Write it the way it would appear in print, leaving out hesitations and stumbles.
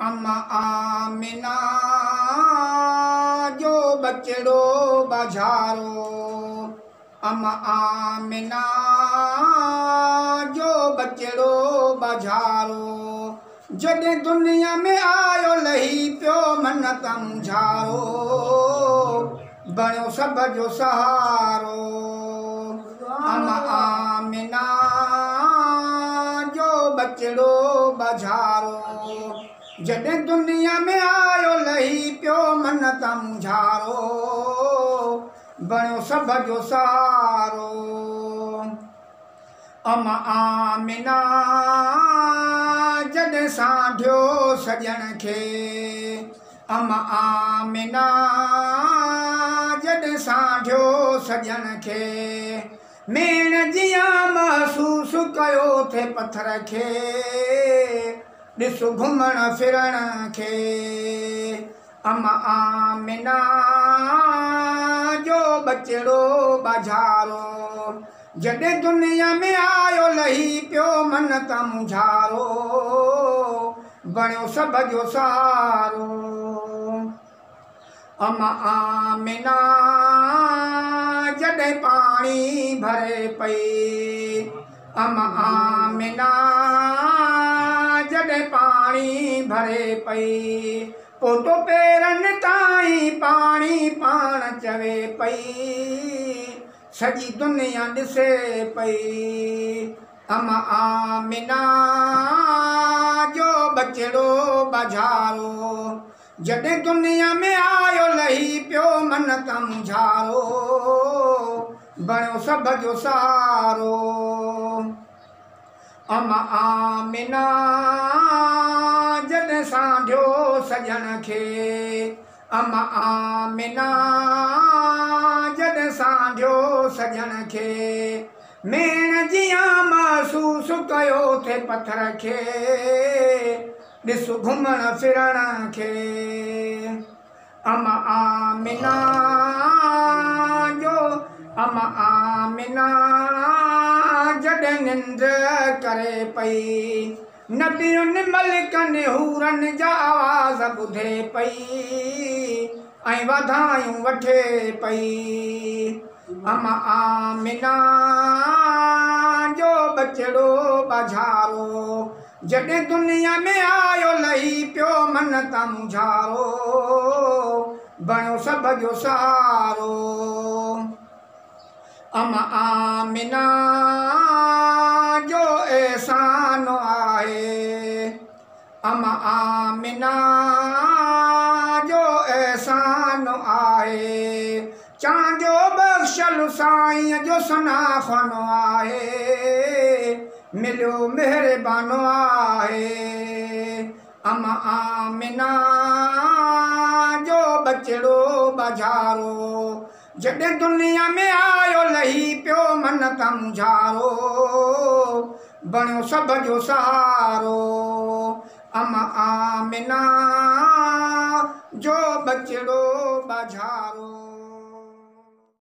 अम्मा आमिना जो बचड़ो बजारो, अम्मा आमिना जो बचड़ो बजारो, जॾहिं दुनिया में आयो लही पियो मन तमुझारो, बणियो सब जो सहारो। अम्मा आमिना जो बचड़ो बजारो, जॾहिं दुनिया में आयो लही पियो मन तमुझारो, बणियो सब जो सहारो। अम्मा आमिना जॾहिं सांढियो सॼण खे, अम्मा आमिना जॾहिं सांढियो सॼण खे, मेण जियां महसूसु कयो थे पत्थर खे, ॾिस घुमण फिरण खे। अम्मा आमिना जो बचड़ो बजारो, जॾहिं दुनिया में आयो लही पियो मन तमुझारो, बणियो सब जो सहारो। अम्मा आमिना जॾहिं पाणी भरे पई, अम्मा आमिना जॾहिं पाणी भरे पई, पोतो पेरनि ताईं पाणी पाण चवे पई, सॼी दुनिया ॾिसे पई। अम्मा आमिना जो बचड़ो बजारो, जॾहिं दुनिया में आयो लही पियो मन तमुझारो, बणियो सब जो सहारो। अम्मा आमिना जॾहिं सांढियो सॼण खे, अम्मा आमिना जॾहिं सांढियो सॼण खे, मेण जियां महसूसु कयो थे पत्थर खे, ॾिस घुमण फिरण खे। अम्मा आमिना जो, अम्मा आमिना जॾहिं निंड करे पई, नबियुनि मलिकनि हूरनि जा आवाज़ ॿुधे पई, ऐं वाधायूं वठे पई। अम्मा आमिना जो बचड़ो बजारो, जॾहिं दुनिया में आयो लही पियो मन तमुझारो, बणियो सब जो सहारो। अम्मा आमिना जो एहसान आहे, अम्मा आमिना जो एहसान आहे, चांजो बख़्शल साईं जो सनाख़नो आहे, मिलियो महिरबानो आहे। अम्मा आमिना जो बचड़ो बजारो, जॾहिं दुनिया में आयो लही पियो मन तमुझारो, बणियो सब जो सहारो। अम्मा आमिना जो बचड़ो बजारो।